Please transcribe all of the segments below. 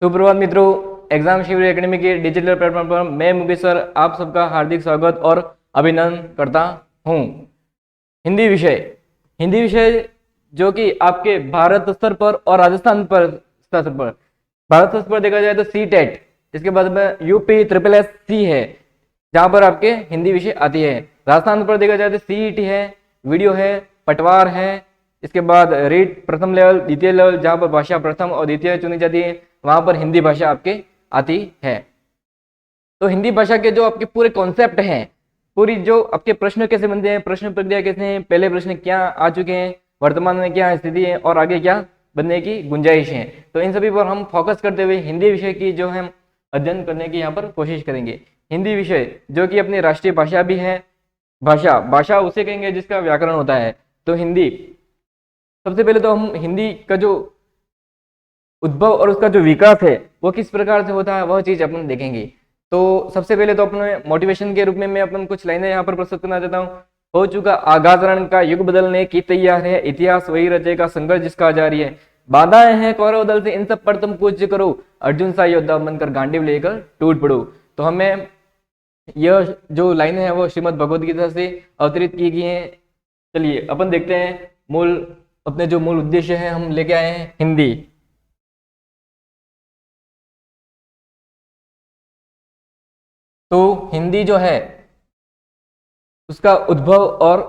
सुप्रभात मित्रों, एग्जाम शिविर एकेडमी के डिजिटल प्लेटफॉर्म पर मैं मुकेश सर आप सबका हार्दिक स्वागत और अभिनंदन करता हूं। हिंदी विषय जो कि आपके भारत स्तर पर और राजस्थान पर स्तर पर, भारत स्तर पर देखा जाए तो सी टेट, इसके बाद में यूपी ट्रिपल एस सी है जहां पर आपके हिंदी विषय आती है। राजस्थान पर देखा जाए तो सीईटी है, वीडियो है, पटवार है, इसके बाद रीड प्रथम लेवल, द्वितीय लेवल जहां पर भाषा प्रथम और द्वितीय चुनी जाती है वहां पर हिंदी भाषा आपके आती है। तो हिंदी भाषा के जो आपके पूरे कॉन्सेप्ट हैं, पूरी जो आपके प्रश्न कैसे बनते हैं, प्रश्न प्रक्रिया कैसे हैं, पहले प्रश्न क्या आ चुके हैं, वर्तमान में क्या स्थिति है और आगे क्या बनने की गुंजाइश है, तो इन सभी पर हम फोकस करते हुए हिंदी विषय की जो हम अध्ययन करने की यहाँ पर कोशिश करेंगे। हिंदी विषय जो कि अपनी राष्ट्रीय भाषा भी है। भाषा उसे कहेंगे जिसका व्याकरण होता है। तो हिंदी, सबसे पहले तो हम हिंदी का जो उद्भव और उसका जो विकास है वो किस प्रकार से होता है वह चीज अपन देखेंगे। तो सबसे पहले तो अपने मोटिवेशन के रूप में मैं अपन कुछ लाइनें यहाँ पर प्रस्तुत करना चाहता हूँ। हो चुका आगाज रण का, युग बदलने की तैयार है, इतिहास वही रचेगा, संघर्ष जिसका जारी है, बाधाएं हैं कौरव दल से, इन सब पर तुम कूच करो, अर्जुन सा योद्धा बनकर गांडीव लेकर टूट पड़ो। तो हमें यह जो लाइनें हैं वो श्रीमद् भगवद गीता से अवतरित की गई हैं। चलिए अपन देखते हैं अपने जो मूल उद्देश्य है हम लेके आए हैं हिंदी। तो हिंदी जो है उसका उद्भव और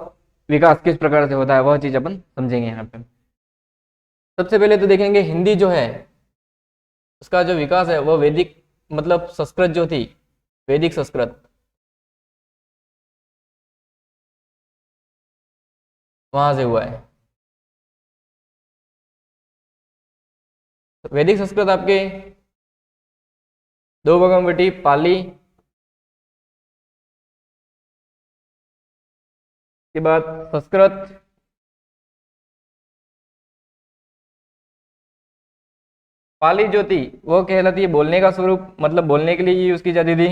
विकास किस प्रकार से होता है वह चीज अपन समझेंगे यहाँ पे। सबसे पहले तो देखेंगे हिंदी जो है उसका जो विकास है वह वैदिक, मतलब संस्कृत जो थी, वैदिक संस्कृत, वहां से हुआ है। वैदिक संस्कृत आपके दो भागों में बटी, पाली के बाद संस्कृत। पाली जो थी वो कहलाती है बोलने का स्वरूप, मतलब बोलने के लिए यूज की जाती थी।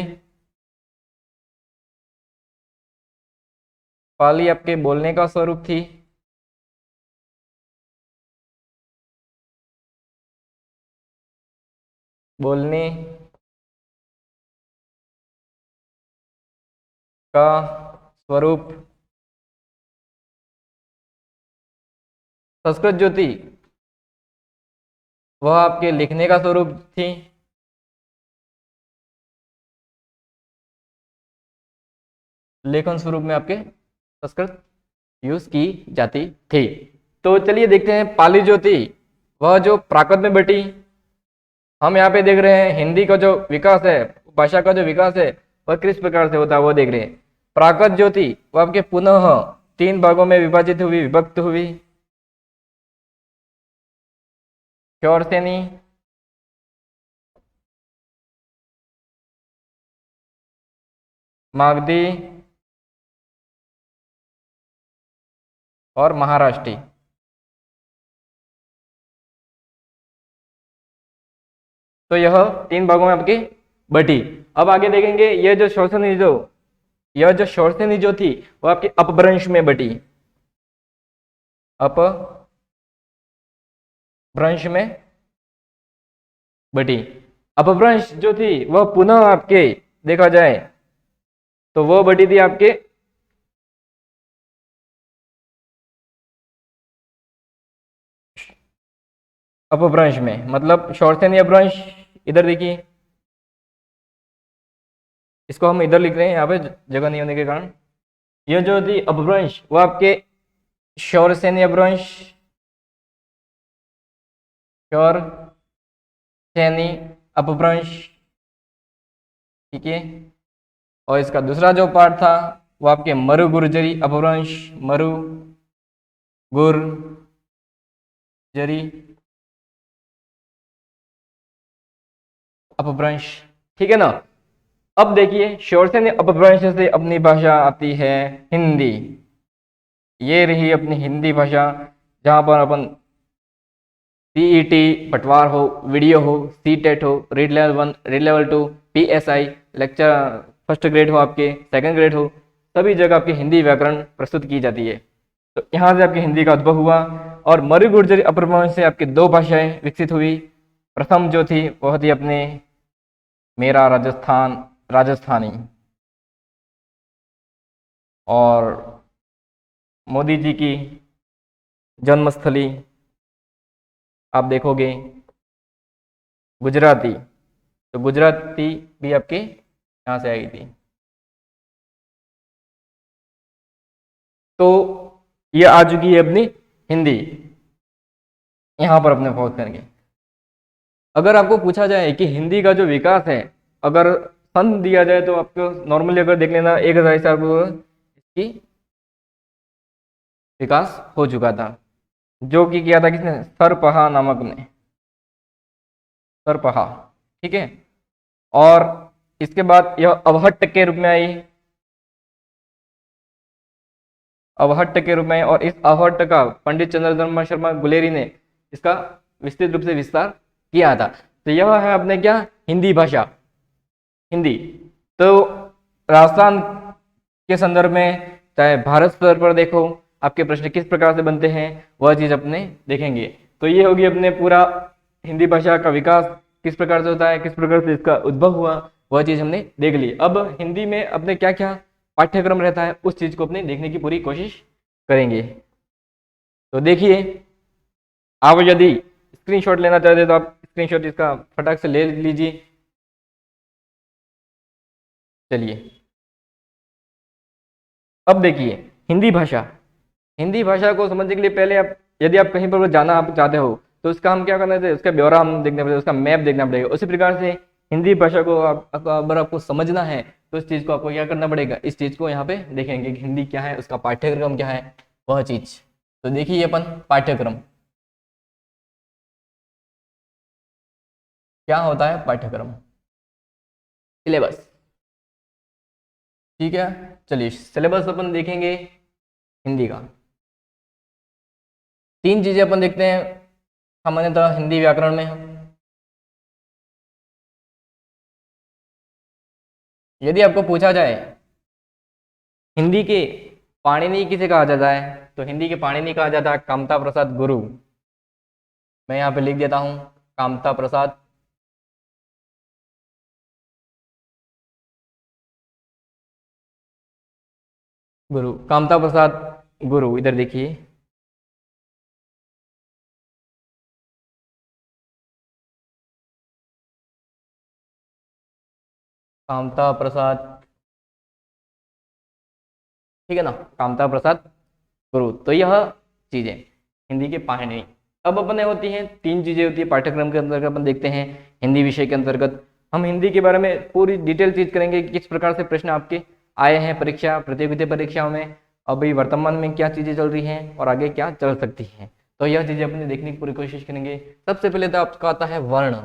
पाली आपके बोलने का स्वरूप थी। बोलने का स्वरूप। संस्कृत जो थी वह आपके लिखने का स्वरूप थी। लेखन स्वरूप में आपके संस्कृत यूज की जाती थी। तो चलिए देखते हैं पाली जो थी वह जो प्राकृत में बटी। हम यहाँ पे देख रहे हैं हिंदी का जो विकास है, भाषा का जो विकास है वह किस प्रकार से होता है वो देख रहे हैं। प्राकृत जो थी वह आपके पुनः तीन भागों में विभाजित हुई, विभक्त हुई। शौरसेनी, मागधी और महाराष्ट्री। तो यह तीन भागों में आपकी बटी। अब आगे देखेंगे यह जो शौरसेनी जो थी वो आपकी अपभ्रंश में बटी। अपभ्रंश में बटी। अपभ्रंश जो थी वह पुनः आपके देखा जाए तो वह बटी थी आपके अपभ्रंश में, मतलब शौरसेनी अपभ्रंश। इधर देखिए, इसको हम इधर लिख रहे हैं, यहाँ पे जगह नहीं होने के कारण। यह जो थी अपभ्रंश वो आपके शौरसेनी अपभ्रंश, शौरसेनी अपभ्रंश, ठीक है। और इसका दूसरा जो पार्ट था वो आपके मरु गुर्जरी अपभ्रंश, मरु गुर्जरी अपभ्रंश, ठीक है ना। अब देखिए शौरसेनी अपभ्रंश से अपनी भाषा आती है हिंदी। ये रही अपनी हिंदी भाषा जहां पर अपन सीईटी, पटवार हो, वीडियो हो, सी टेट हो, read level 1, read level 2, PSI, lecture first grade हो, आपके सेकंड ग्रेड हो, सभी जगह आपकी हिंदी व्याकरण प्रस्तुत की जाती है। तो यहाँ से आपकी हिंदी का उद्भव हुआ और मरु गुर्जरी अपभ्रंश से आपकी दो भाषाएं विकसित हुई। प्रथम जो थी वह थी अपने मेरा राजस्थानी। और मोदी जी की जन्मस्थली आप देखोगे गुजराती, तो गुजराती भी आपके यहाँ से आई थी। तो ये आ चुकी है अपनी हिंदी, यहाँ पर अपने फोकस करेंगे। अगर आपको पूछा जाए कि हिंदी का जो विकास है, अगर सन दिया जाए तो आपको नॉर्मली अगर देख लेना 1000 से आपको इसकी विकास हो चुका था, जो कि किया था किसने, सरपहा नामक ने, सरपहा, ठीक है। और इसके बाद यह अवहट्ट के रूप में आई, अवहट्ट के रूप में, और इस अवहट्ट का पंडित चंद्रधर्मा शर्मा गुलेरी ने इसका विस्तृत रूप से विस्तार किया था। तो यह है अपने क्या, हिंदी भाषा, हिंदी। तो राजस्थान के संदर्भ में चाहे भारत स्तर पर देखो, आपके प्रश्न किस प्रकार से बनते हैं वह चीज अपने देखेंगे। तो ये होगी अपने पूरा हिंदी भाषा का विकास किस प्रकार से होता है, किस प्रकार से इसका उद्भव हुआ, वह चीज हमने देख ली। अब हिंदी में अपने क्या क्या पाठ्यक्रम रहता है उस चीज को अपने देखने की पूरी कोशिश करेंगे। तो देखिए, आप यदि स्क्रीनशॉट लेना चाहते हैं तो आप स्क्रीनशॉट इसका फटाक से ले लीजिए। चलिए, अब देखिए हिंदी भाषा, हिंदी भाषा को समझने के लिए पहले आप, यदि आप कहीं पर जाना आप चाहते हो तो उसका हम क्या करना चाहिए, उसका ब्यौरा हम देखना पड़ेगा, उसका मैप देखना पड़ेगा। उसी प्रकार से हिंदी भाषा को अगर आपको समझना है तो इस चीज को आपको क्या करना पड़ेगा, इस चीज को यहाँ पे देखेंगे कि हिंदी क्या है, उसका पाठ्यक्रम क्या है, वह चीज। तो देखिए अपन पाठ्यक्रम क्या होता है, पाठ्यक्रम सिलेबस, ठीक है। चलिए सिलेबस अपन देखेंगे हिंदी का। तीन चीजें अपन देखते हैं सामान्यतः हिंदी व्याकरण में। यदि आपको पूछा जाए हिंदी के पाणिनि किसे कहा जाता है, तो हिंदी के पाणिनि कहा जाता है कामता प्रसाद गुरु। मैं यहाँ पे लिख देता हूं, कामता प्रसाद गुरु, कामता प्रसाद गुरु। इधर देखिए, कामता प्रसाद, ठीक है ना, कामता प्रसाद गुरु। तो यह चीजें हिंदी के पाणिनि। अब अपने होती हैं तीन चीजें होती है पाठ्यक्रम के अंतर्गत, अपन देखते हैं हिंदी विषय के अंतर्गत हम हिंदी के बारे में पूरी डिटेल चीज करेंगे कि किस प्रकार से प्रश्न आपके आए हैं परीक्षा प्रतियोगिता परीक्षाओं में, अभी वर्तमान में क्या चीजें चल रही हैं और आगे क्या चल सकती हैं। तो यह चीजें अपने देखने की पूरी कोशिश करेंगे। सबसे पहले तो आपका आता है वर्ण,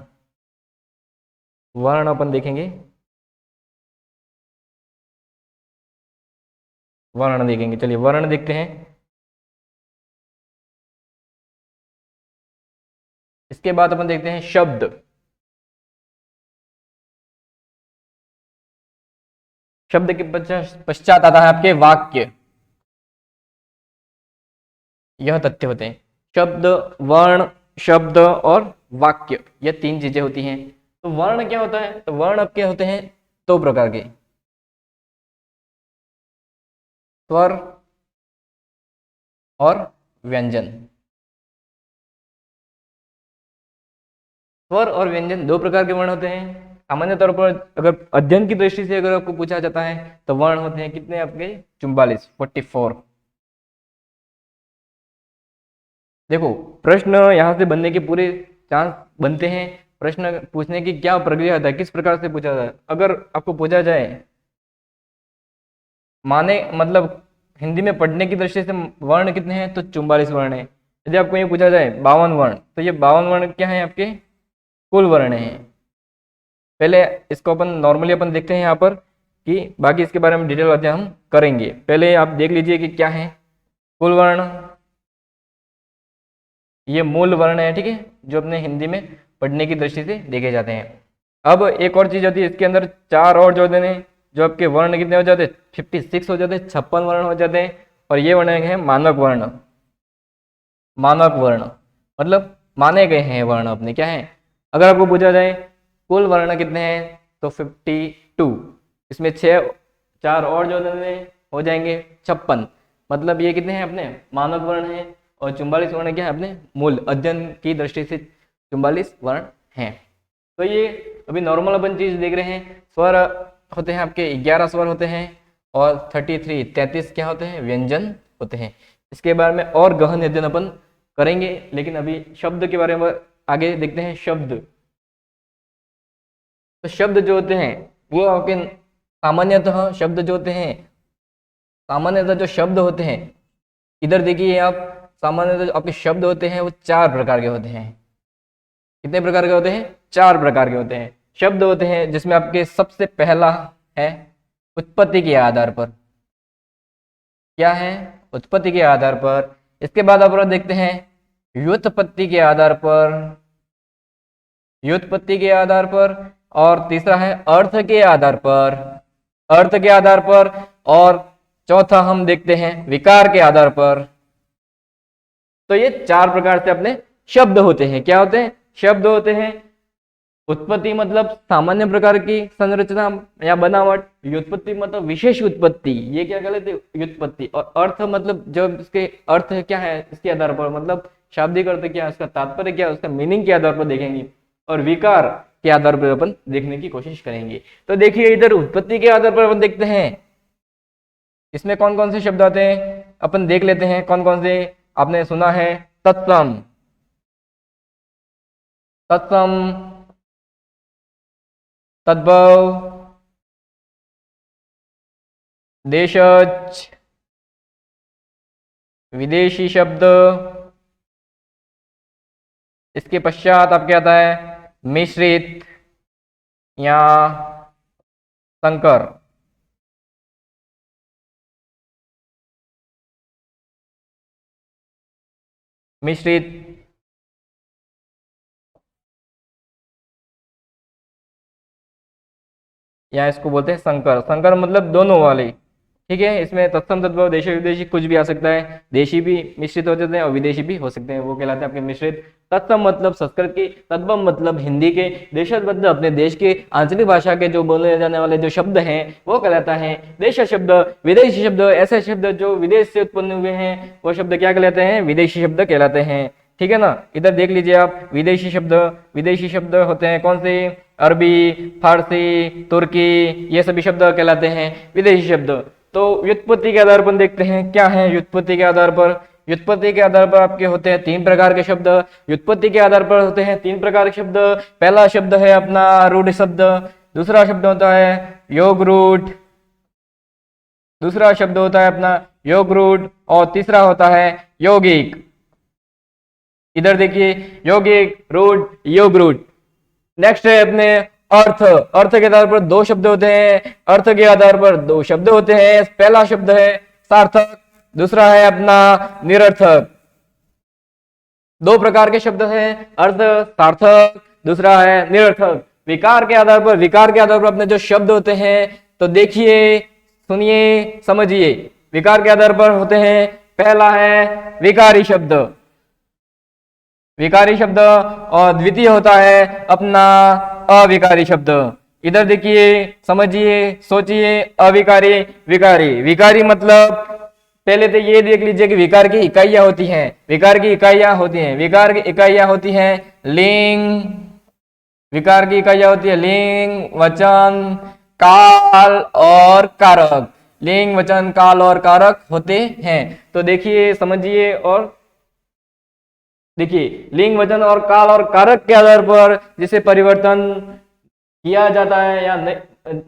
वर्ण अपन देखेंगे, वर्ण देखेंगे। चलिए वर्ण देखते हैं। इसके बाद अपन देखते हैं शब्द, शब्द के पश्चात आता है आपके वाक्य। यह तथ्य होते हैं शब्द, वर्ण, शब्द और वाक्य, यह तीन चीजें होती हैं। तो वर्ण क्या होता है, तो वर्ण आपके होते हैं दो प्रकार के, स्वर और व्यंजन। स्वर और व्यंजन दो प्रकार के वर्ण होते हैं। सामान्य तौर पर अगर अध्ययन की दृष्टि से अगर आपको पूछा जाता है तो वर्ण होते हैं कितने आपके, 44। देखो प्रश्न यहाँ से बनने के पूरे चांस बनते हैं। प्रश्न पूछने की क्या प्रक्रिया होता है, किस प्रकार से पूछा जाए। अगर आपको पूछा जाए माने मतलब हिंदी में पढ़ने की दृष्टि से वर्ण कितने हैं, तो 44 वर्ण है। यदि आपको ये पूछा जाए 52 वर्ण, तो ये 52 वर्ण क्या है आपके, कुल वर्ण है। पहले इसको अपन नॉर्मली अपन देखते हैं यहाँ पर कि बाकी इसके बारे में डिटेल बातें हम करेंगे। पहले आप देख लीजिए कि क्या है कुल वर्ण, ये मूल वर्ण है, ठीक है, जो अपने हिंदी में पढ़ने की दृष्टि से देखे जाते हैं। अब एक और चीज होती है, इसके अंदर चार और जो होते हैं, जो आपके वर्ण कितने हो जाते हैं, 56 हो जाते हैं, 56 वर्ण हो जाते हैं। और ये वर्ण है मानक वर्ण, मानक वर्ण मतलब माने गए हैं वर्ण अपने क्या है, अगर आपको पूछा जाए कुल वर्ण कितने हैं तो 52, इसमें 4 और जोड़ने में हो जाएंगे 56। मतलब ये कितने हैं अपने मानक वर्ण हैं, और 44 वर्ण क्या है अपने मूल अध्ययन की दृष्टि से 44 वर्ण हैं। तो ये अभी नॉर्मल अपन चीज देख रहे हैं। स्वर होते हैं आपके 11 स्वर होते हैं, और 33 क्या होते हैं व्यंजन होते हैं। इसके बारे में और गहन अध्ययन अपन करेंगे, लेकिन अभी शब्द के बारे में आगे देखते हैं। शब्द, तो शब्द जो होते हैं वो आपके सामान्यतः शब्द जो होते हैं, सामान्यतः जो शब्द होते हैं, इधर देखिए आप, सामान्यतः जो आपके शब्द होते हैं वो 4 प्रकार के होते हैं। कितने प्रकार के होते हैं? 4 प्रकार के होते हैं। शब्द होते हैं जिसमें आपके सबसे पहला है उत्पत्ति के आधार पर। क्या है? उत्पत्ति के आधार पर। इसके बाद आप देखते हैं व्युत्पत्ति के आधार पर, व्युत्पत्ति के आधार पर, और तीसरा है अर्थ के आधार पर, अर्थ के आधार पर, और चौथा हम देखते हैं विकार के आधार पर। तो ये 4 प्रकार से अपने शब्द होते हैं। क्या होते हैं? शब्द होते हैं। उत्पत्ति मतलब सामान्य प्रकार की संरचना या बनावट, व्युत्पत्ति मतलब विशेष उत्पत्ति, ये क्या कहते हैं व्युत्पत्ति, और अर्थ मतलब जब इसके अर्थ क्या है इसके आधार पर, मतलब शाब्दिक अर्थ क्या है, उसका तात्पर्य क्या है, उसका मीनिंग के आधार पर देखेंगे, और विकार के आधार पर अपन देखने की कोशिश करेंगे। तो देखिए इधर उत्पत्ति के आधार पर अपन देखते हैं इसमें कौन कौन से शब्द आते हैं, अपन देख लेते हैं कौन कौन से। आपने सुना है तत्सम, तत्सम, तद्भव, देशज, विदेशी शब्द। इसके पश्चात आपके आता है मिश्रित या संकर। मिश्रित, या इसको बोलते हैं संकर। संकर मतलब दोनों वाले, ठीक है। इसमें तत्सम, तद्भव, देशी, विदेशी कुछ भी आ सकता है। देशी भी मिश्रित हो जाते हैं और विदेशी भी हो सकते हैं, वो कहलाते हैं आपके मिश्रित। तत्सम मतलब संस्कृत की, तद्भव मतलब हिंदी के, देशज मतलब अपने देश के आंचलिक भाषा के जो बोले जाने वाले जो शब्द हैं वो कहलाता है देश शब्द। विदेशी शब्द ऐसे शब्द जो विदेश से उत्पन्न हुए हैं वो शब्द क्या कहलाते हैं? विदेशी शब्द कहलाते हैं, ठीक है ना। इधर देख लीजिए आप विदेशी शब्द। विदेशी शब्द होते हैं कौन से? अरबी, फारसी, तुर्की, ये सभी शब्द कहलाते हैं विदेशी शब्द। तो व्युत्पत्ति के आधार पर देखते हैं क्या है व्युत्पत्ति के आधार पर। व्युत्पत्ति के आधार पर आपके होते हैं 3 प्रकार के शब्द। व्युत्पत्ति के आधार पर होते हैं 3 प्रकार के शब्द। पहला शब्द है अपना रूढ़ शब्द, दूसरा शब्द होता है योग रूढ़, दूसरा शब्द होता है अपना योग रूढ़, और तीसरा होता है यौगिक। इधर देखिए यौगिक, रूढ़, योग रूढ़। नेक्स्ट है अपने अर्थ। अर्थ के आधार पर 2 शब्द होते हैं। अर्थ के आधार पर 2 शब्द होते हैं। पहला शब्द है सार्थक, दूसरा है अपना निरर्थक। 2 प्रकार के शब्द हैं, अर्थ सार्थक, दूसरा है निरर्थक। विकार के आधार पर, विकार के आधार पर अपने जो शब्द होते हैं, तो देखिए, सुनिए, समझिए। विकार के आधार पर होते हैं, पहला है विकारी शब्द, विकारी शब्द, और द्वितीय होता है अपना अविकारी शब्द। इधर देखिए, समझिए, सोचिए। अविकारी, विकारी। विकारी मतलब पहले तो ये देख लीजिए कि विकार की इकाइयां होती हैं। विकार की इकाइयां होती हैं, विकार की इकाइयां होती हैं लिंग, विकार की इकाइयां होती है लिंग, वचन, काल और कारक। लिंग, वचन, काल और कारक होते हैं। तो देखिए, समझिए और देखिए, लिंग, वचन और काल और कारक के आधार पर जिसे परिवर्तन किया जाता है या नहीं,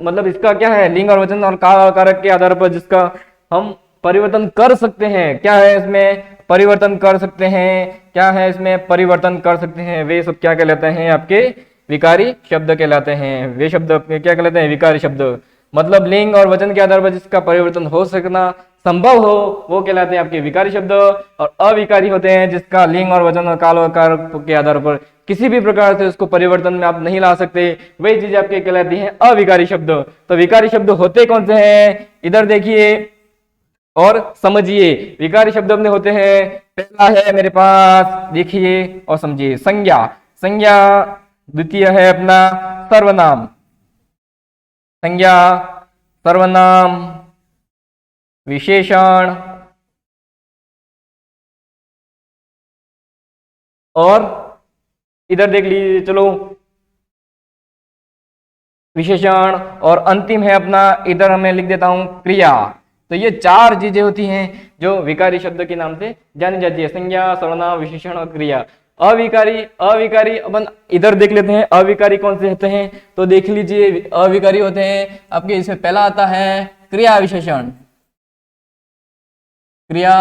मतलब इसका क्या है, लिंग और वचन और काल और कारक के आधार पर जिसका हम परिवर्तन कर सकते हैं। क्या है इसमें? परिवर्तन कर सकते हैं। क्या है इसमें? परिवर्तन कर सकते हैं। वे सब क्या कहलाते हैं? आपके विकारी शब्द कहलाते हैं। वे शब्द क्या कहलाते हैं? विकारी शब्द। मतलब लिंग और वचन के आधार पर जिसका परिवर्तन हो सकना संभव हो वो कहलाते हैं आपके विकारी शब्द, और अविकारी होते हैं जिसका लिंग और वचन और काल और कारक के आधार पर किसी भी प्रकार से उसको परिवर्तन में आप नहीं ला सकते, वही चीज आपके कहलाती है अविकारी शब्द। तो विकारी शब्द होते कौन से हैं? इधर देखिए और समझिए। विकारी शब्द अपने होते हैं, पहला है मेरे पास, देखिए और समझिए, संज्ञा। संज्ञा द्वितीय है अपना सर्वनाम, संज्ञा, सर्वनाम, विशेषण और इधर देख लीजिए, चलो विशेषण, और अंतिम है अपना, इधर हमें लिख देता हूं क्रिया। तो ये चार चीजें होती हैं जो विकारी शब्द के नाम से जानी जाती है, संज्ञा, सर्वनाम, विशेषण और क्रिया। अविकारी, अविकारी अपन इधर देख लेते हैं, अविकारी कौन से होते हैं, तो देख लीजिए अविकारी होते हैं आपके, इसमें पहला आता है क्रिया विशेषण, क्रिया।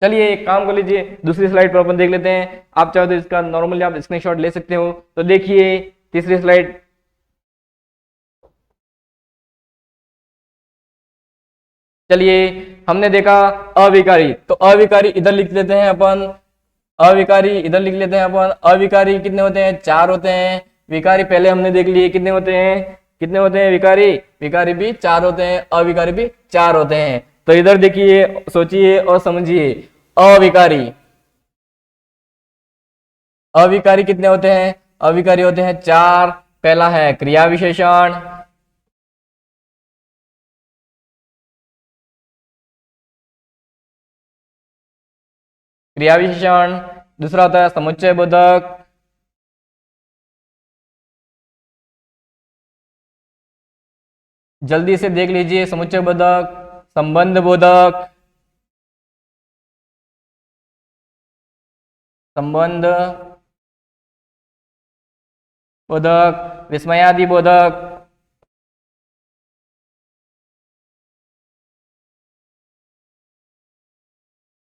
चलिए एक काम कर लीजिए, दूसरी स्लाइड पर अपन देख लेते हैं, आप चाहो तो इसका नॉर्मली आप स्क्रीनशॉट ले सकते हो। तो देखिए तीसरी स्लाइड, चलिए हमने देखा अविकारी, तो अविकारी इधर लिख लेते हैं अपन, अविकारी इधर लिख लेते हैं अपन। अविकारी कितने होते हैं, चार होते हैं। विकारी पहले हमने देख लिए कितने होते हैं, कितने होते हैं विकारी, विकारी भी चार होते हैं, अविकारी भी चार होते हैं। तो इधर देखिए, सोचिए और समझिए, अविकारी, अविकारी कितने होते हैं, अविकारी होते हैं चार। पहला है क्रिया विशेषण, क्रिया विशेषण, दूसरा होता है समुच्चय बोधक, जल्दी से देख लीजिए, समुच्चय बोधक, संबंध बोधक, संबंध बोधक, विस्मयादि बोधक,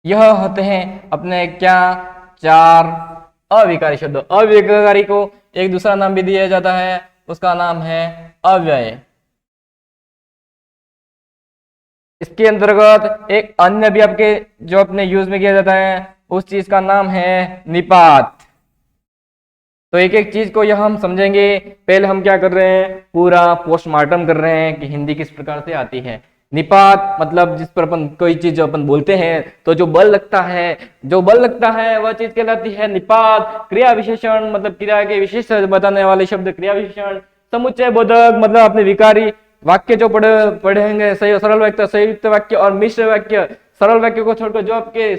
यह होते हैं अपने क्या, चार अविकारी शब्द। अविकारी को एक दूसरा नाम भी दिया जाता है, उसका नाम है अव्यय। इसके अंतर्गत एक अन्य भी आपके जो अपने यूज में किया जाता है, उस चीज का नाम है निपात। तो एक एक चीज को यह हम समझेंगे। पहले हम क्या कर रहे हैं, पूरा पोस्टमार्टम कर रहे हैं कि हिंदी किस प्रकार से आती है। निपात मतलब जिस पर अपन कोई चीज जो अपन बोलते हैं तो जो बल लगता है, जो बल लगता है वह चीज कहलाती है निपात। क्रिया विशेषण मतलब क्रिया के विशेष बताने वाले शब्द क्रिया विशेषण। समुच्चय बोधक मतलब अपने विकारी वाक्य जो पढ़ेंगे, सही सरल वाक्य, संयुक्त वाक्य और मिश्र वाक्य। सरल वाक्य को छोड़कर जो आपके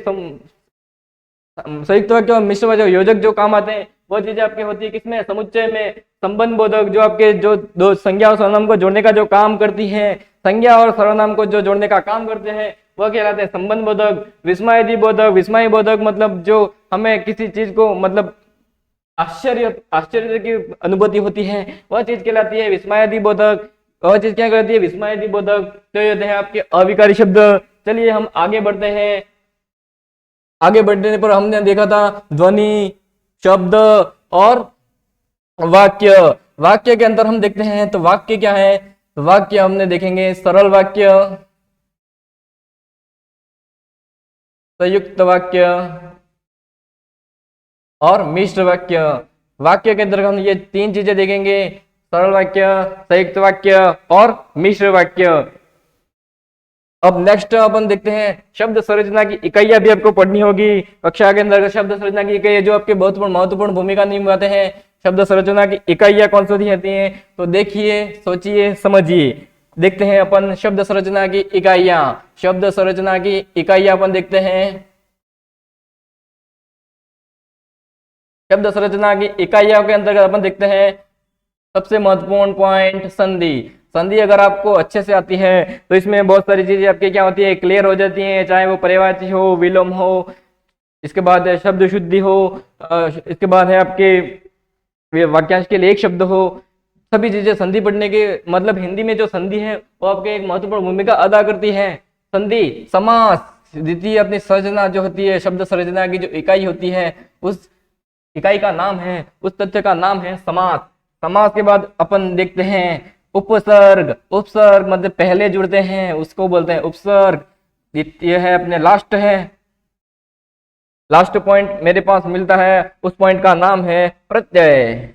संयुक्त वाक्य और मिश्र वाक्य योजक जो काम आते हैं वो चीजें आपके होती है किसमें, समुच्चय में। संबंध बोधक जो आपके जो दो संज्ञा और सर्वनाम को जोड़ने का जो काम करती है, संज्ञा और सर्वनाम को जो जोड़ने का काम करते हैं वह कहलाते हैं संबंध बोधक। विस्मयादि बोधक, विस्मय बोधक मतलब जो हमें किसी चीज को मतलब आश्चर्य की अनुभूति होती है वह चीज कहलाती है विस्मयादि बोधक। वह चीज क्या कहलाती है, विस्मयादि बोधक। तो ये होते हैं आपके अविकारी शब्द। चलिए हम आगे बढ़ते हैं। आगे बढ़ने पर हमने देखा था ध्वनि, शब्द और वाक्य। वाक्य के अंदर हम देखते हैं तो वाक्य क्या है, तो वाक्य हमने देखेंगे सरल वाक्य, संयुक्त वाक्य और मिश्र वाक्य। वाक्य के अंदर हम ये तीन चीजें देखेंगे, सरल वाक्य, संयुक्त वाक्य और मिश्र वाक्य। अब नेक्स्ट अपन देखते हैं शब्द संरचना की इकाइयां भी आपको पढ़नी होगी कक्षा के अंदर। शब्द संरचना की इकाइयां जो आपके बहुत महत्वपूर्ण भूमिका निभाते हैं। शब्द संरचना की इकाइयां कौन सी होती हैं, तो देखिए, सोचिए, समझिए। देखते हैं अपन शब्द संरचना की इकाइयां। शब्द संरचना की इकाइयां अपन देखते हैं। शब्द संरचना की इकाइयों के अंतर्गत अपन देखते हैं सबसे महत्वपूर्ण पॉइंट संधि। संधि अगर आपको अच्छे से आती है तो इसमें बहुत सारी चीजें आपके क्या होती है, क्लियर हो जाती हैं, चाहे वो पर्यायवाची हो, विलोम हो, इसके बाद शब्द शुद्धि हो, इसके बाद है आपके वाक्यांश के लिए एक शब्द हो। सभी चीजें संधि पढ़ने के मतलब हिंदी में जो संधि है वो आपके एक महत्वपूर्ण भूमिका अदा करती है। संधि, समास, द्वितीय अपनी संरचना जो होती है, शब्द संरचना की जो इकाई होती है उस इकाई का नाम है, उस तथ्य का नाम है समास। समास के बाद अपन देखते हैं उपसर्ग। उपसर्ग मतलब पहले जुड़ते हैं उसको बोलते हैं उपसर्ग। द्वितीय है अपने लास्ट है, लास्ट पॉइंट मेरे पास मिलता है, उस पॉइंट का नाम है प्रत्यय।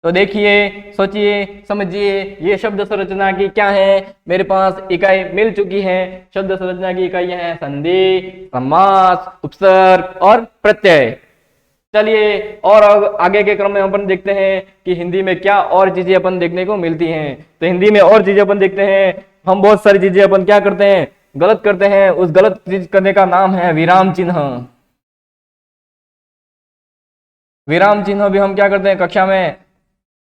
तो देखिए, सोचिए, समझिए, ये शब्द संरचना की क्या है, मेरे पास इकाई मिल चुकी है। शब्द संरचना की इकाइयां हैं संधि, समास, उपसर्ग और प्रत्यय। चलिए और आगे के क्रम में अपन देखते हैं कि हिंदी में क्या और चीजें अपन देखने को मिलती हैं। तो हिंदी में और चीजें अपन देखते हैं, हम बहुत सारी चीजें अपन क्या करते हैं, गलत करते हैं। उस गलत चीज करने का नाम है विराम चिन्ह। विराम चिन्ह भी हम क्या करते हैं, कक्षा में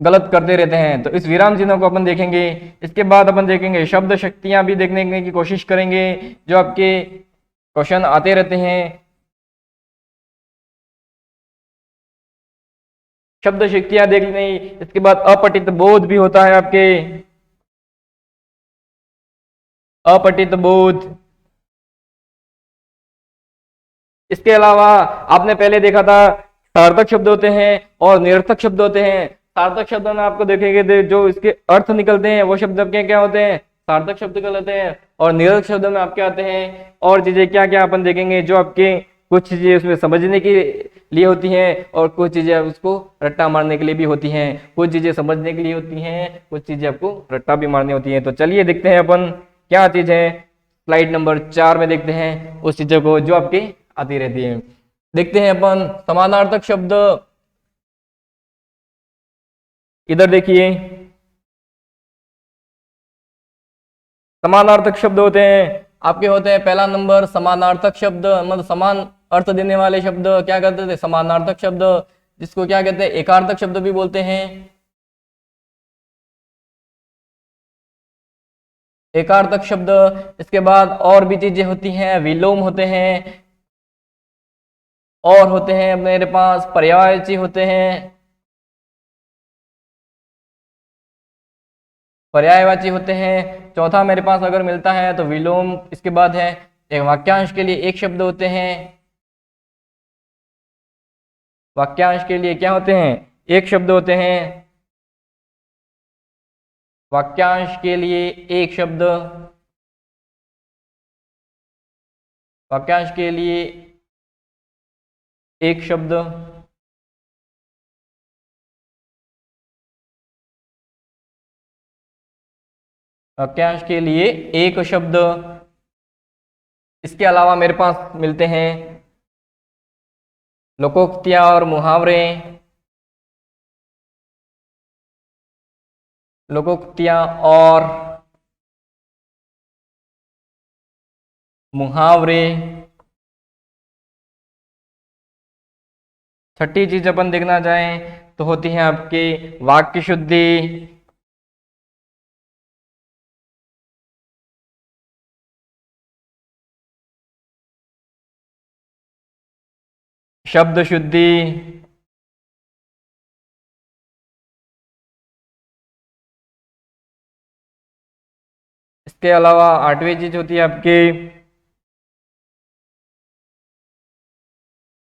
गलत करते रहते हैं। तो इस विराम चिन्ह को अपन देखेंगे। इसके बाद अपन देखेंगे शब्द शक्तियां भी देखने की कोशिश करेंगे, जो आपके क्वेश्चन आते रहते हैं। शब्द शक्तियां देख ली। इसके बाद अपठित बोध भी होता है आपके, अपठित बोध। इसके अलावा आपने पहले देखा था सार्थक शब्द होते हैं और निरर्थक शब्द होते हैं। सार्थक शब्द में आपको देखेंगे जो इसके अर्थ निकलते हैं वो शब्द आपके क्या होते हैं, सार्थक शब्द कहलाते हैं। और निरर्थक शब्द में आपके आते हैं और चीजें क्या क्या अपन देखेंगे, जो आपके कुछ चीजें उसमें समझने के लिए होती हैं और कुछ चीजें उसको रट्टा मारने के लिए भी होती हैं। कुछ चीजें समझने के लिए होती हैं, कुछ चीजें आपको रट्टा भी मारनी होती हैं। तो चलिए देखते हैं अपन क्या चीज है। स्लाइड नंबर 4 में देखते हैं उस चीजों को जो आपके आती रहती है। देखते हैं अपन समानार्थक शब्द। इधर देखिए, समानार्थक शब्द होते हैं आपके, होते हैं पहला नंबर समानार्थक शब्द, मतलब समान अर्थ देने वाले शब्द क्या कहते थे, समानार्थक शब्द, जिसको क्या कहते हैं, एकार्थक शब्द भी बोलते हैं। एकार्थक शब्द। इसके बाद और भी चीजें होती हैं, विलोम होते हैं और होते हैं मेरे पास पर्यायवाची होते हैं, पर्यायवाची होते हैं। चौथा मेरे पास अगर मिलता है तो विलोम। इसके बाद है एक वाक्यांश के लिए एक शब्द होते हैं, वाक्यांश के लिए क्या होते हैं, एक शब्द होते हैं। वाक्यांश के लिए एक शब्द, वाक्यांश के लिए एक शब्द। वाक्यांश के लिए एक शब्द। इसके अलावा मेरे पास मिलते हैं लोकोक्तियां और मुहावरे, लोकोक्तियां और मुहावरे। छठी चीज अपन देखना चाहें तो होती है आपकी वाक्य शुद्धि, शब्द शुद्धि। इसके अलावा आठवीं चीज होती है आपकी,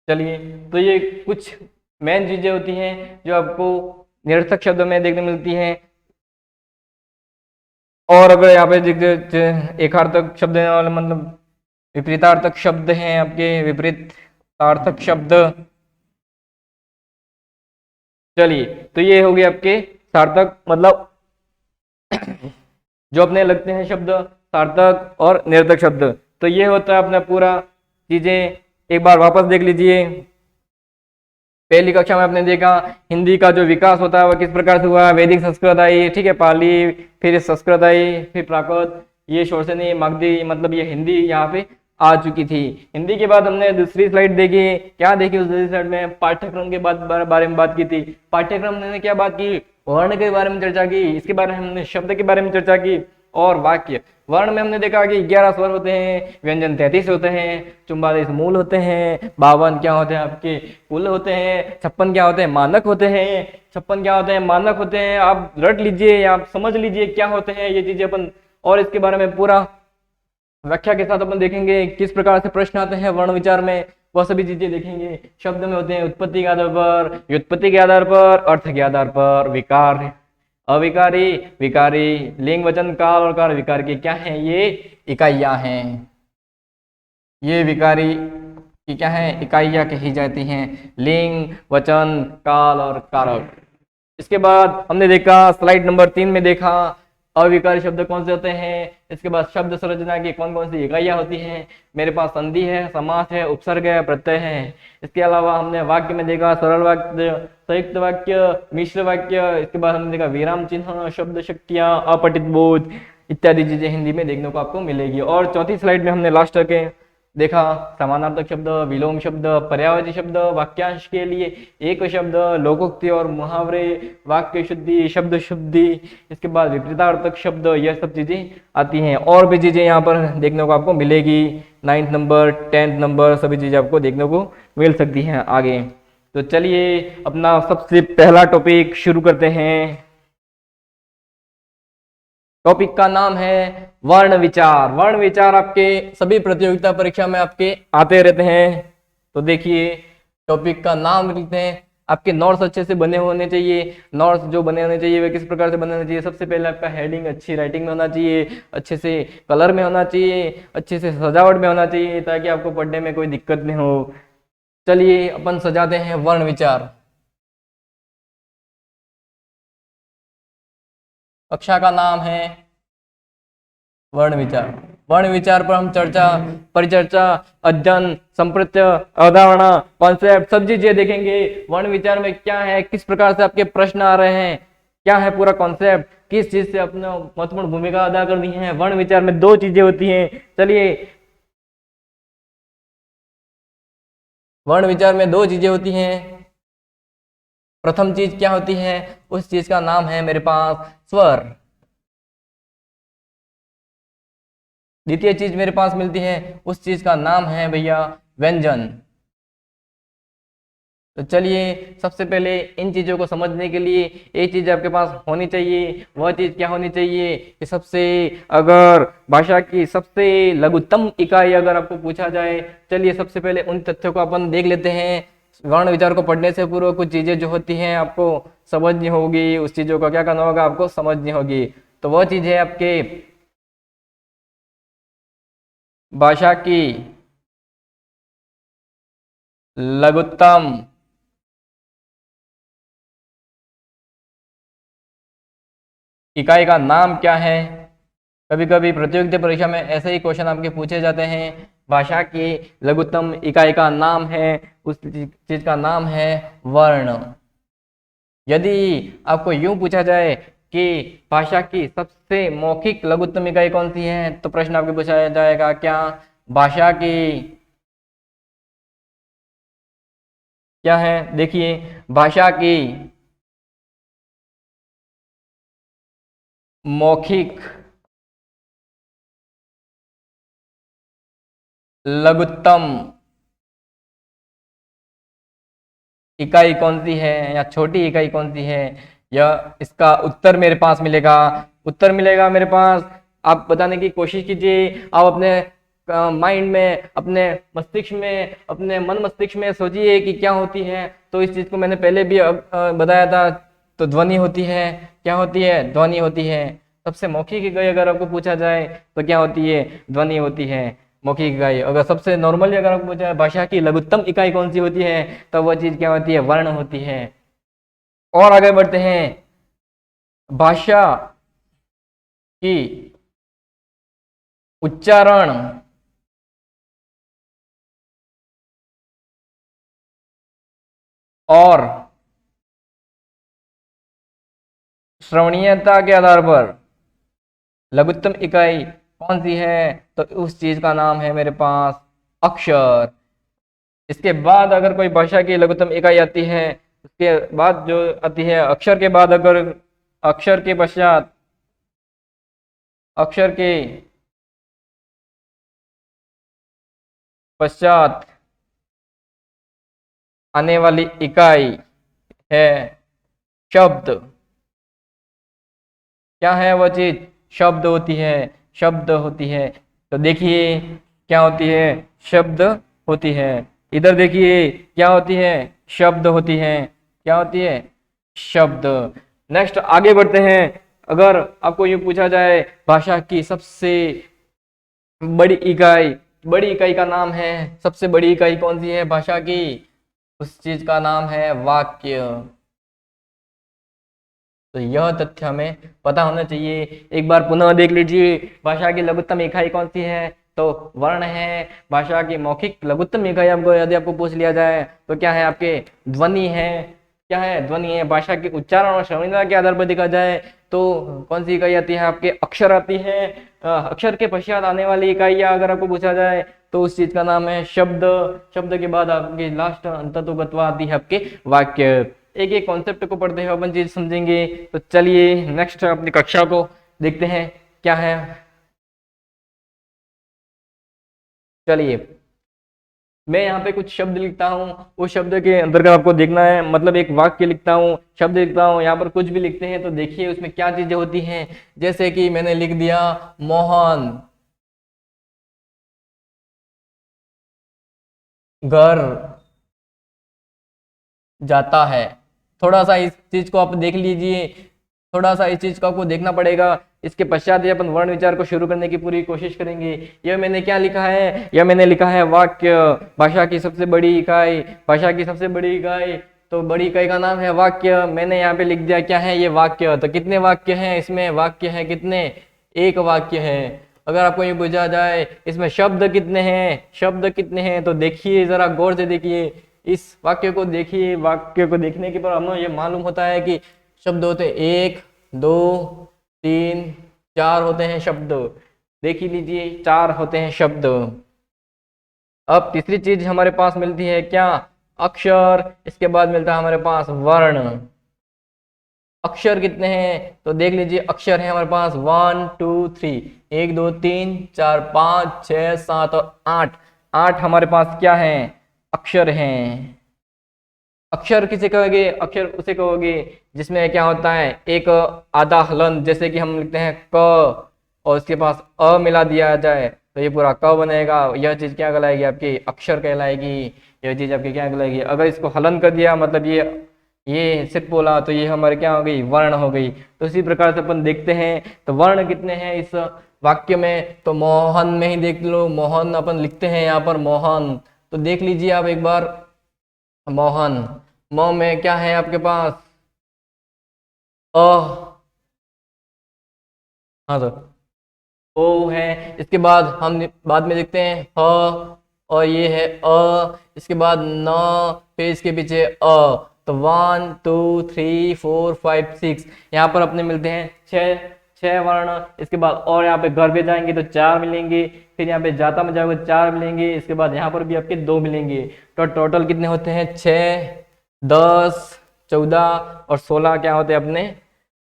चलिए तो ये कुछ मेन चीजें होती हैं जो आपको निरर्थक शब्दों में देखने मिलती हैं। और अगर यहाँ पे एकार्थक शब्द मतलब विपरीतार्थक शब्द हैं आपके, विपरीतार्थक शब्द। चलिए तो ये हो गए आपके सार्थक, मतलब जो अपने लगते हैं शब्द, सार्थक और निरर्थक शब्द। तो ये होता है अपना पूरा चीजें। एक बार वापस देख लीजिए, पहली कक्षा में आपने देखा हिंदी का जो विकास होता है वो किस प्रकार से हुआ। वैदिक संस्कृत आई, ठीक है, पाली, फिर संस्कृत आई, फिर प्राकृत, ये शोषणी मागधी, मतलब ये हिंदी यहाँ पे आ चुकी थी। हिंदी के बाद हमने दूसरी स्लाइड देखी, क्या देखी उस दूसरी स्लाइड में, पाठ्यक्रम के बारे में बात की थी। पाठ्यक्रम ने क्या बात की, वर्ण के बारे में चर्चा की, इसके बारे में हमने शब्द के बारे में चर्चा की और वाक्य। वर्ण में हमने देखा कि 11 स्वर होते हैं, व्यंजन 33 होते हैं, 44 मूल होते हैं, 52 क्या होते हैं आपके कुल होते हैं, 56 क्या होते हैं मानक होते हैं, 56 क्या होते हैं मानक होते हैं। आप रट लीजिए, आप समझ लीजिए क्या होते हैं ये चीजें अपन, और इसके बारे में पूरा व्याख्या के साथ अपन देखेंगे किस प्रकार से प्रश्न आते हैं वर्ण विचार में, वह सभी चीजें देखेंगे। शब्द में होते हैं उत्पत्ति के आधार पर, व्युत्पत्ति के आधार पर, अर्थ के आधार पर, विकार, अविकारी, विकारी, लिंग वचन काल और कार विकार की क्या है, ये इकाइयां हैं। ये विकारी की क्या है, इकाइयां कही जाती हैं, लिंग वचन काल और कारक। इसके बाद हमने देखा स्लाइड नंबर 3 में देखा अविकारी शब्द कौन से होते हैं, इसके बाद शब्द संरचना की कौन कौन सी इकाइयां होती हैं, मेरे पास संधि है, समास है, उपसर्ग है, प्रत्यय है। इसके अलावा हमने वाक्य में देखा सरल वाक्य, संयुक्त वाक्य, मिश्र वाक्य, इसके बाद हमने देखा विराम चिन्ह, शब्द शक्तियां, अपठित बोध इत्यादि चीजें हिंदी में देखने को आपको मिलेगी। और चौथी स्लाइड में हमने लास्ट के देखा समानार्थक शब्द, विलोम शब्द, पर्यायवाची शब्द, वाक्यांश के लिए एक शब्द, लोकोक्ति और मुहावरे, वाक्य शुद्धि, शब्द शुद्धि, इसके बाद विपरीतार्थक शब्द, यह सब चीजें आती हैं। और भी चीजें यहाँ पर देखने को आपको मिलेगी, 9th नंबर 10th नंबर सभी चीजें आपको देखने को मिल सकती हैं आगे। तो चलिए अपना सबसे पहला टॉपिक शुरू करते हैं। टॉपिक का नाम है वर्ण विचार। वर्ण विचार आपके सभी प्रतियोगिता परीक्षा में आपके आते रहते हैं। तो देखिए टॉपिक का नाम लिखते हैं, आपके नोट्स अच्छे से बने होने चाहिए। नोट्स जो बने होने चाहिए वे किस प्रकार से बने होने चाहिए, सबसे पहले आपका हेडिंग अच्छी राइटिंग में होना चाहिए, अच्छे से कलर में होना चाहिए, अच्छे से सजावट में होना चाहिए, ताकि आपको पढ़ने में कोई दिक्कत नहीं हो। चलिए अपन सजाते हैं वर्ण विचार। कक्षा का नाम है वर्ण विचार। वर्ण विचार पर हम चर्चा, परिचर्चा, अध्ययन, संप्रत्य, अवधारणा, कॉन्सेप्ट सब चीजें देखेंगे। वर्ण विचार में क्या है, किस प्रकार से आपके प्रश्न आ रहे हैं, क्या है पूरा कॉन्सेप्ट, किस चीज से अपना महत्वपूर्ण भूमिका अदा करनी है। वर्ण विचार में दो चीजें होती हैं। चलिए वर्ण विचार में दो चीजें होती हैं। प्रथम चीज क्या होती है, उस चीज का नाम है मेरे पास स्वर। द्वितीय चीज मेरे पास मिलती है, उस चीज का नाम है भैया व्यंजन। तो चलिए सबसे पहले इन चीजों को समझने के लिए एक चीज आपके पास होनी चाहिए। वह चीज क्या होनी चाहिए कि सबसे, अगर भाषा की सबसे लघुत्तम इकाई अगर आपको पूछा जाए, चलिए सबसे पहले उन तथ्यों को अपन देख लेते हैं। वर्ण विचार को पढ़ने से पूर्व कुछ चीजें जो होती हैं आपको समझनी होगी, उस चीजों का क्या करना होगा, आपको समझनी होगी। तो वह चीज है आपके भाषा की लघुत्तम इकाई का नाम क्या है। कभी कभी प्रतियोगिता परीक्षा में ऐसे ही क्वेश्चन आपके पूछे जाते हैं। भाषा की लघुत्तम इकाई का नाम है, उस चीज का नाम है वर्ण। यदि आपको यूं पूछा जाए कि भाषा की सबसे मौखिक लघुत्तम इकाई कौन सी है, तो प्रश्न आपके पूछा जाएगा क्या भाषा की क्या है, देखिए भाषा की मौखिक लघुत्तम इकाई कौन सी है या छोटी इकाई कौन सी है, या इसका उत्तर मेरे पास मिलेगा। उत्तर मिलेगा मेरे पास, आप बताने की कोशिश कीजिए। आप अपने माइंड में, अपने मस्तिष्क में, अपने मन मस्तिष्क में सोचिए कि क्या होती है। तो इस चीज को मैंने पहले भी बताया था। तो ध्वनि होती है, क्या होती है, ध्वनि होती है। सबसे मौखिक इकाई अगर आपको पूछा जाए तो क्या होती है, ध्वनि होती है, मौखिक इकाई। अगर सबसे नॉर्मली अगर आपको पूछा है भाषा की लघुत्तम इकाई कौन सी होती है, तो वह चीज क्या होती है, वर्ण होती है। और आगे बढ़ते हैं, भाषा की उच्चारण और श्रवणीयता के आधार पर लघुत्तम इकाई कौन सी है, तो उस चीज का नाम है मेरे पास अक्षर। इसके बाद अगर कोई भाषा की लघुत्तम इकाई आती है, उसके बाद जो आती है अक्षर के बाद, अगर अक्षर के पश्चात, अक्षर के पश्चात आने वाली इकाई है शब्द। क्या है वह चीज, शब्द होती है, शब्द होती है। तो देखिए क्या होती है, शब्द होती है। इधर देखिए क्या होती है, शब्द होती है। क्या होती है, शब्द। नेक्स्ट आगे बढ़ते हैं। अगर आपको ये पूछा जाए भाषा की सबसे बड़ी इकाई, बड़ी इकाई का नाम है, सबसे बड़ी इकाई कौन सी है भाषा की, उस चीज का नाम है वाक्य। तो यह तथ्य हमें पता होना चाहिए। एक बार पुनः देख लीजिए, भाषा की लघुत्तम इकाई कौन सी है, तो वर्ण है। भाषा की मौखिक लघुत्तम इकाई आपको यदि आपको पूछ लिया जाए तो क्या है, आपके ध्वनि है। क्या है, ध्वनि है। भाषा के उच्चारण और श्रवणता के आधार पर देखा जाए तो कौन सी इकाई आती है, आपके अक्षर आती है। अक्षर के पश्चात आने वाली इकाइयां अगर आपको पूछा जाए तो उस चीज का नाम है शब्द। शब्द के बाद आपकी लास्ट अंततोगत्वा आती है आपके वाक्य। एक एक कॉन्सेप्ट को पढ़ते हुए अपन चीज समझेंगे। तो चलिए नेक्स्ट अपनी कक्षा को देखते हैं क्या है। चलिए मैं यहाँ पे कुछ शब्द लिखता हूँ, उस शब्द के अंतर्गत आपको देखना है, मतलब एक वाक्य लिखता हूँ, शब्द लिखता हूँ। यहाँ पर कुछ भी लिखते हैं तो देखिए उसमें क्या चीजें होती हैं। जैसे कि मैंने लिख दिया मोहन घर जाता है। थोड़ा सा इस चीज को आप देख लीजिए, थोड़ा सा इस चीज को आपको देखना पड़ेगा। इसके पश्चात ही अपन वर्ण विचार को शुरू करने की पूरी कोशिश करेंगे। यह मैंने क्या लिखा है, यह मैंने लिखा है वाक्य। भाषा की सबसे बड़ी इकाई, भाषा की सबसे बड़ी इकाई, तो बड़ी इकाई का नाम है वाक्य। मैंने यहाँ पे लिख दिया क्या है, ये वाक्य। तो कितने वाक्य हैं इसमें, वाक्य है कितने, एक वाक्य है। अगर आपको ये पूछा जाए इसमें शब्द कितने हैं, शब्द कितने हैं, तो देखिए जरा गौर से देखिए, इस वाक्य को देखिए। वाक्य को देखने के बाद हमें ये मालूम होता है कि शब्द होते हैं 1 2 3 4 होते हैं शब्द। देख ही लीजिए 4 होते हैं शब्द। अब तीसरी चीज हमारे पास मिलती है क्या, अक्षर। इसके बाद मिलता है हमारे पास वर्ण। अक्षर कितने हैं, तो देख लीजिए अक्षर है हमारे पास 1 2 3, 1 2 3 4 5 6 7 और 8। 8 हमारे पास क्या है, अक्षर हैं। अक्षर किसे कहोगे, अक्षर उसे कहोगे जिसमें क्या होता है, एक आधा हलन, जैसे कि हम लिखते हैं क और उसके पास अ मिला दिया जाए तो ये पूरा क बनेगा। यह चीज क्या कहलाएगी, आपकी अक्षर कहलाएगी। यह चीज आपकी क्या कहलाएगी। अगर इसको हलन कर दिया मतलब ये सिर्फ बोला तो ये हमारे क्या हो गई, वर्ण हो गई। तो इसी प्रकार से अपन देखते हैं तो वर्ण कितने हैं इस वाक्य में, तो मोहन में ही देख लो, मोहन अपन लिखते हैं यहाँ पर मोहन। तो देख लीजिए आप एक बार, मोहन, म में क्या है आपके पास, अ, हाँ सर, ओ है। इसके बाद हम बाद में देखते हैं ह और ये है अ, इसके बाद न, फिर इसके पीछे अ। तो 1 2 3 4 5 6 यहाँ पर अपने मिलते हैं छह वर्ण। इसके बाद और यहाँ पे घर पे जाएंगे तो 4 मिलेंगे, फिर यहाँ पे जाता में जाओगे 4 मिलेंगे, इसके बाद यहाँ पर भी आपके 2 मिलेंगे। तो टोटल कितने होते हैं, 6 10 14 और 16 क्या होते हैं अपने,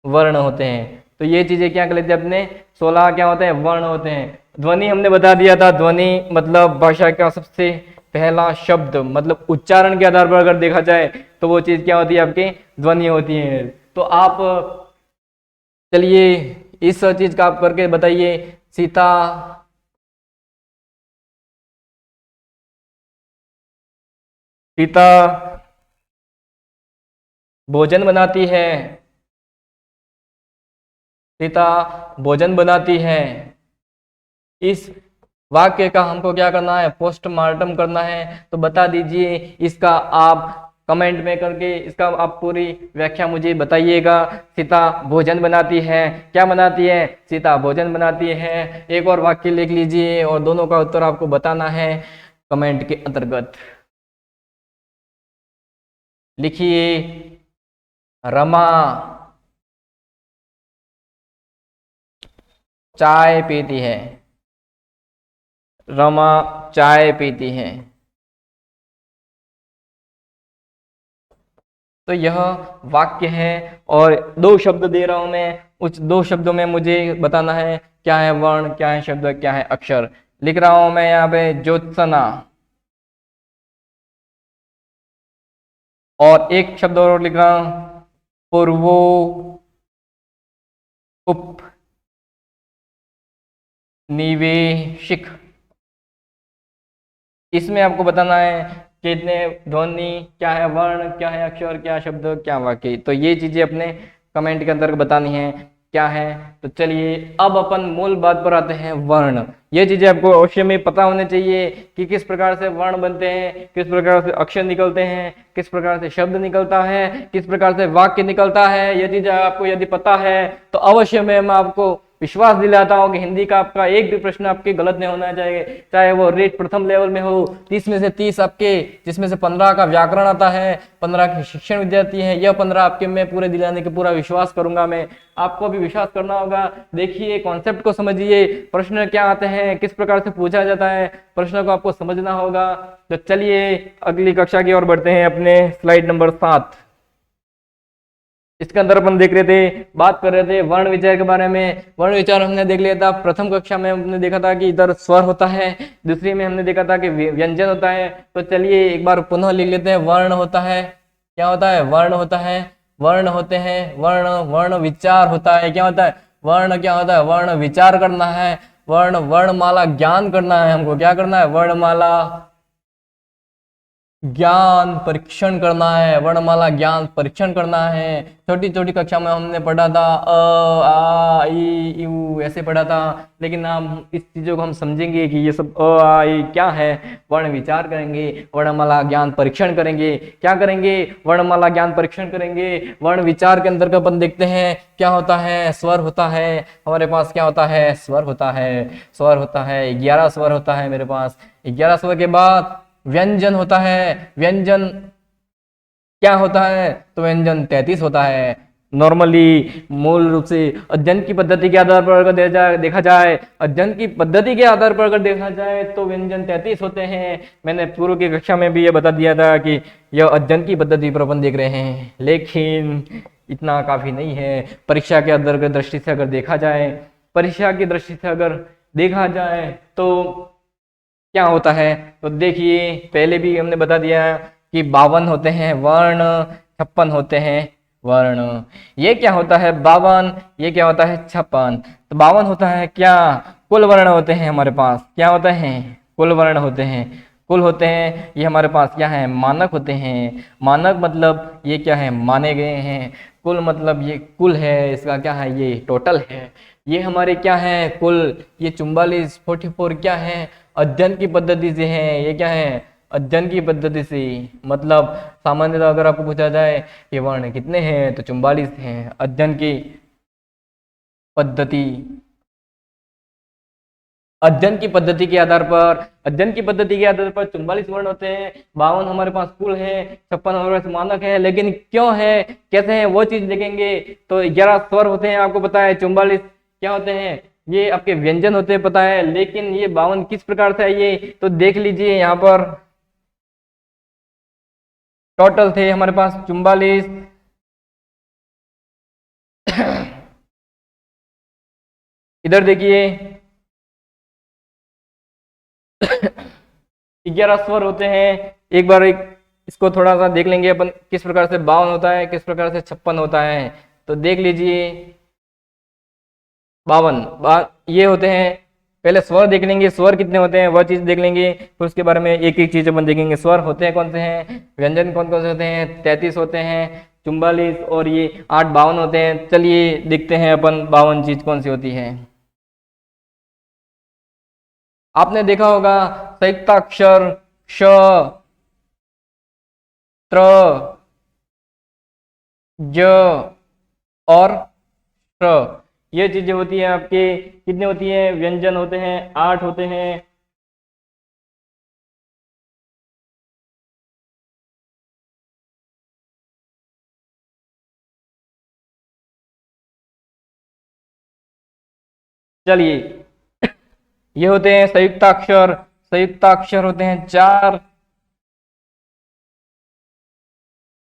वर्ण होते हैं। तो ये चीजें क्या कर लेते हैं अपने, 16 क्या होते हैं, वर्ण होते हैं। ध्वनि हमने बता दिया था, ध्वनि मतलब भाषा का सबसे पहला शब्द, मतलब उच्चारण के आधार पर अगर देखा जाए तो वो चीज क्या होती है, आपकी ध्वनि होती है। तो आप चलिए इस चीज का आप करके बताइए। सीता सीता भोजन बनाती है, सीता भोजन बनाती है। इस वाक्य का हमको क्या करना है, पोस्टमार्टम करना है। तो बता दीजिए इसका, आप कमेंट में करके इसका आप पूरी व्याख्या मुझे बताइएगा। सीता भोजन बनाती है, क्या बनाती है, सीता भोजन बनाती है। एक और वाक्य लिख लीजिए और दोनों का उत्तर आपको बताना है कमेंट के अंतर्गत। लिखिए, रमा चाय पीती है, रमा चाय पीती है। तो यह वाक्य है और 2 शब्द दे रहा हूं मैं, उस 2 शब्दों में मुझे बताना है क्या है वर्ण, क्या है शब्द, क्या है अक्षर। लिख रहा हूं मैं यहाँ पे ज्योत्सना, और एक शब्द और लिख रहा हूं पूर्वो उपनिवेशिक। इसमें आपको बताना है कितने ध्वनि, क्या है वर्ण, क्या है अक्षर, क्या शब्द, क्या वाक्य। तो ये चीजें अपने कमेंट के अंदर बतानी है। क्या है। तो चलिए अब अपन मूल बात पर आते हैं, वर्ण। ये चीजें आपको अवश्य में पता होने चाहिए कि किस प्रकार से वर्ण बनते हैं, किस प्रकार से अक्षर निकलते हैं, किस प्रकार से शब्द निकलता है, किस प्रकार से वाक्य निकलता है। ये चीजें आपको यदि पता है तो अवश्य में मैं आपको विश्वास दिलाता हूं कि हिंदी का आपका एक भी प्रश्न आपके गलत नहीं होना चाहिए, चाहे वो रेट प्रथम लेवल में हो, 30 में से 30 आपके, जिसमें से 15 का व्याकरण आता है, 15 के शिक्षण विद्यार्थी है, यह 15 आपके मैं पूरे दिलाने के पूरा विश्वास करूंगा। मैं आपको भी विश्वास करना होगा। देखिए कॉन्सेप्ट को समझिए, प्रश्न क्या आते हैं, किस प्रकार से पूछा जाता है, प्रश्न को आपको समझना होगा। तो चलिए अगली कक्षा की ओर बढ़ते हैं, अपने स्लाइड नंबर 7। इसके अंदर अपन देख रहे थे, बात कर रहे थे वर्ण विचार के बारे में। वर्ण विचार हमने देख लिया था, प्रथम कक्षा में हमने देखा था कि इधर स्वर होता है, दूसरी में हमने देखा था कि व्यंजन होता है। तो चलिए एक बार पुनः लिख लेते हैं, वर्ण होता है, क्या होता है, वर्ण होता है, वर्ण होते हैं, वर्ण, वर्ण विचार होता है, क्या होता है, वर्ण क्या होता है, वर्ण विचार करना है, वर्ण, वर्णमाला ज्ञान करना है, हमको क्या करना है, वर्णमाला ज्ञान परीक्षण करना है, वर्णमाला ज्ञान परीक्षण करना है। छोटी छोटी कक्षा में हमने पढ़ा था अ आ ई उ ऐसे पढ़ा था, लेकिन हम इस चीजों को हम समझेंगे कि ये सब अ आ ई क्या है, वर्ण विचार करेंगे, वर्णमाला ज्ञान परीक्षण करेंगे, क्या करेंगे, वर्णमाला ज्ञान परीक्षण करेंगे। वर्ण विचार के अंदर अपन देखते हैं क्या होता है, स्वर होता है हमारे पास, क्या होता है, स्वर होता है, स्वर होता है, 11 स्वर होता है मेरे पास। 11 स्वर के बाद व्यंजन होता है, व्यंजन क्या होता है, तो व्यंजन 33 होता है। नॉर्मली मूल रूप से अध्ययन की पद्धति के आधार पर अगर देखा जाए, अध्ययन की पद्धति के आधार पर अगर देखा जाए तो व्यंजन 33 होते हैं। मैंने पूर्व की कक्षा में भी ये बता दिया था कि यह अध्ययन की पद्धति पर अपन देख रहे हैं, लेकिन इतना काफी नहीं है। परीक्षा के अंदर दृष्टि से अगर देखा जाए, परीक्षा की दृष्टि से अगर देखा जाए तो क्या होता है, तो देखिए पहले भी हमने बता दिया कि 52 होते हैं वर्ण, 56 होते हैं वर्ण। ये क्या होता है 52, ये क्या होता है 56। तो 52 होता है क्या, कुल वर्ण होते हैं हमारे पास, क्या होते हैं, कुल वर्ण होते हैं, कुल होते हैं। ये हमारे पास क्या है, मानक होते हैं। मानक मतलब ये क्या है, माने गए हैं। कुल मतलब ये कुल है, इसका क्या है, ये टोटल है। ये हमारे क्या है, कुल, ये 44 44 क्या है, अध्ययन की पद्धति से है। ये क्या है, अध्ययन की पद्धति से, मतलब सामान्यतः अगर आपको पूछा जाए कि वर्ण कितने हैं तो 44 हैं। अध्ययन की पद्धति, अध्ययन की पद्धति के आधार पर, अध्ययन की पद्धति के आधार पर 44 वर्ण होते हैं। 52 हमारे पास कुल है, 56 हमारे पास मानक है। लेकिन क्यों है, कैसे है, वो चीज देखेंगे। तो 11 स्वर होते हैं, आपको पता है। 44 क्या होते हैं, ये आपके व्यंजन होते हैं, पता है। लेकिन ये 52 किस प्रकार से है, ये तो देख लीजिए। यहाँ पर टोटल थे हमारे पास 44। इधर देखिए 11 स्वर होते हैं। एक बार इसको थोड़ा सा देख लेंगे अपन, किस प्रकार से 52 होता है, किस प्रकार से 56 होता है। तो देख लीजिए 52 ये होते हैं। पहले स्वर देख लेंगे, स्वर कितने होते हैं वह चीज देख लेंगे, फिर उसके बारे में एक एक चीज अपन देखेंगे। स्वर होते हैं कौन से हैं, व्यंजन कौन कौन से होते हैं, 33 होते हैं, 44 और ये 8 52 होते हैं। चलिए देखते हैं अपन 52 चीज कौन सी होती है। आपने देखा होगा संयुक्ताक्षर श, त्र, ज और त्र, ये चीजें होती हैं आपके। कितने होती हैं, व्यंजन होते हैं 8 होते हैं। चलिए ये होते हैं संयुक्ताक्षर, संयुक्ताक्षर होते हैं 4।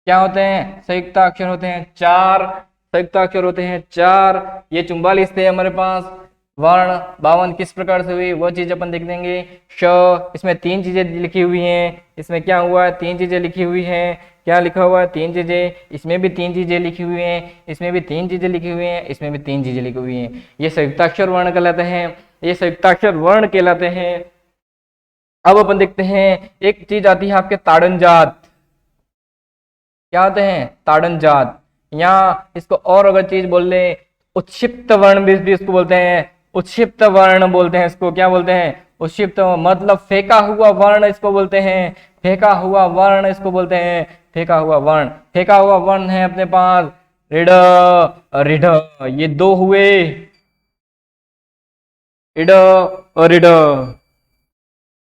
क्या होते हैं, संयुक्ताक्षर होते हैं 4, संयुक्ताक्षर होते हैं 4। ये 44 थे हमारे पास। वर्ण 52 किस प्रकार से हुई वो चीज अपन देख लेंगे। श, इसमें 3 चीजें लिखी हुई हैं। इसमें क्या हुआ है, 3 चीजें लिखी हुई हैं। क्या लिखा हुआ है, 3 चीजें। इसमें भी 3 चीजें लिखी हुई हैं, इसमें भी 3 चीजें लिखी हुई हैं, इसमें भी 3 चीजें लिखी हुई हैं। ये संयुक्ताक्षर वर्ण कहलाते हैं, ये संयुक्ताक्षर वर्ण कहलाते हैं। अब अपन देखते हैं, एक चीज आती है आपके ताड़न जात। क्या होते हैं, ताड़न जात। यहाँ इसको और अगर चीज बोल ले, उत्क्षिप्त वर्ण भी इसको बोलते हैं, उत्क्षिप्त वर्ण बोलते हैं इसको। क्या बोलते हैं? उत्क्षिप्त, मतलब फेंका हुआ वर्ण इसको बोलते हैं, फेंका हुआ वर्ण इसको बोलते हैं, फेंका हुआ वर्ण। फेंका हुआ वर्ण है अपने पास ऋड, ऋड, ये दो हुए, इड और ऋड।